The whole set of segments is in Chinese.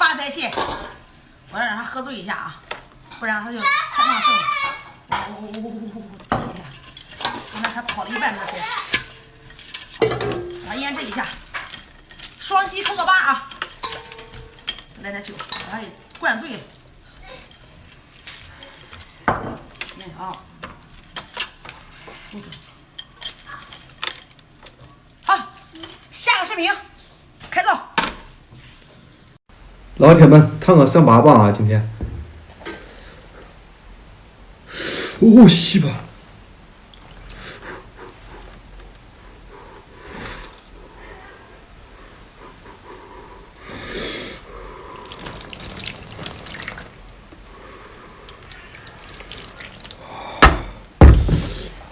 发财蟹，我要让他喝醉一下啊，不然他就太旺盛了。刚才他跑了一半多钱，把它腌制一下，双击扣个8啊！来点酒，把它给灌醉了。来啊！好，下个视频开造。老铁们，烫个3把吧啊！今天，哦，西吧。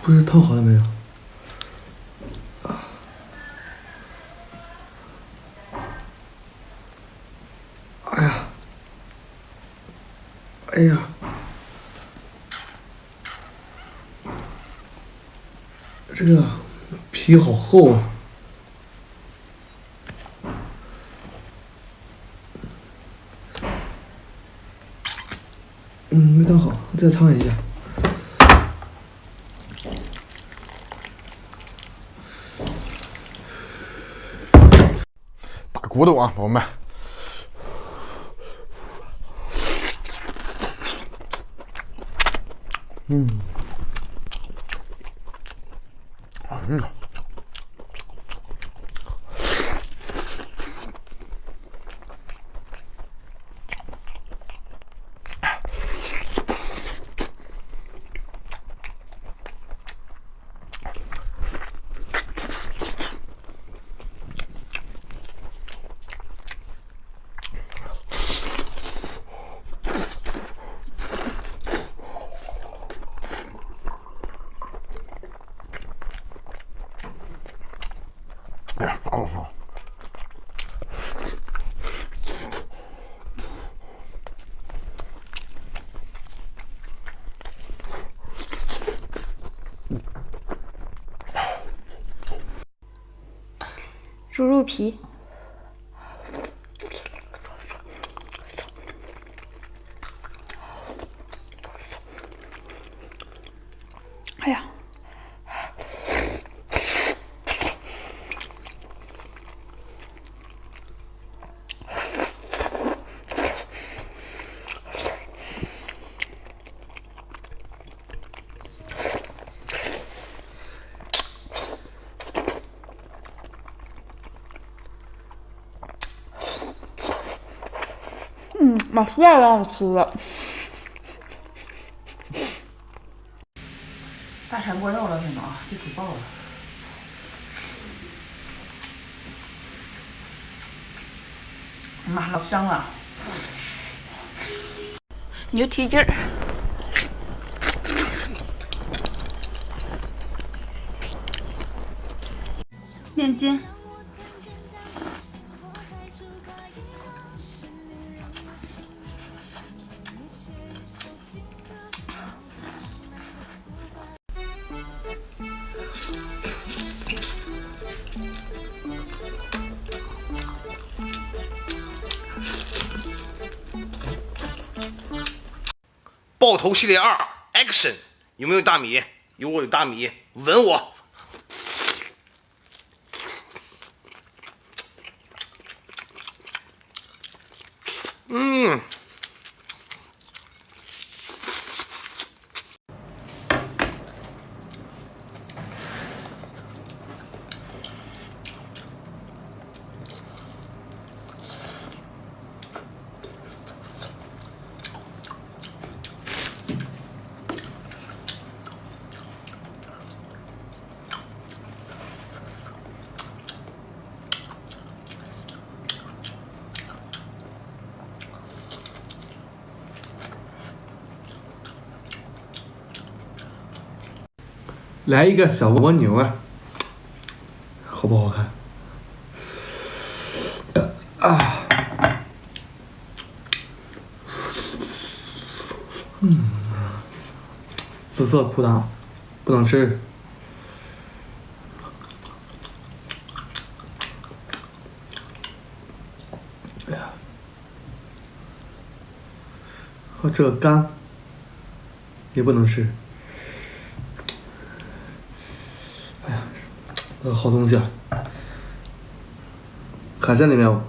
不是烫好了没有？哎呀，哎呀，这个皮好厚啊！没烫好，再烫一下。打骨头啊，朋友们！哎呀，好。猪肉皮，哎呀，马实在让我吃了。大铲过肉了，兄弟啊，得煮爆了。妈，老香了！牛蹄筋儿，面筋。爆头系列2 Action， 有没有大米？有，我有大米，吻我！来一个小蜗牛啊，好不好看？紫色裤裆不能吃。哎呀，这干也不能吃。哎呀，好东西啊！海鲜里面我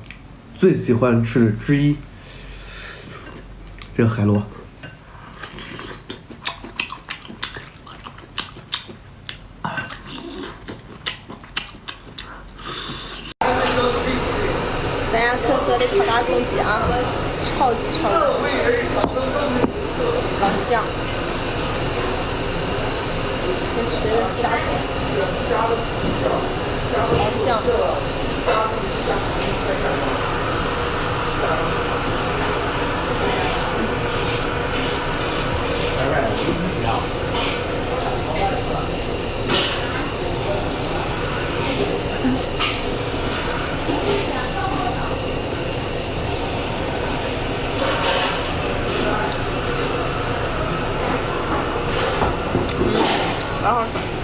最喜欢吃的之一，这个海螺。咱家特色的烤大公鸡啊，超级好吃，老香。这吃的鸡大腿，老香。然后。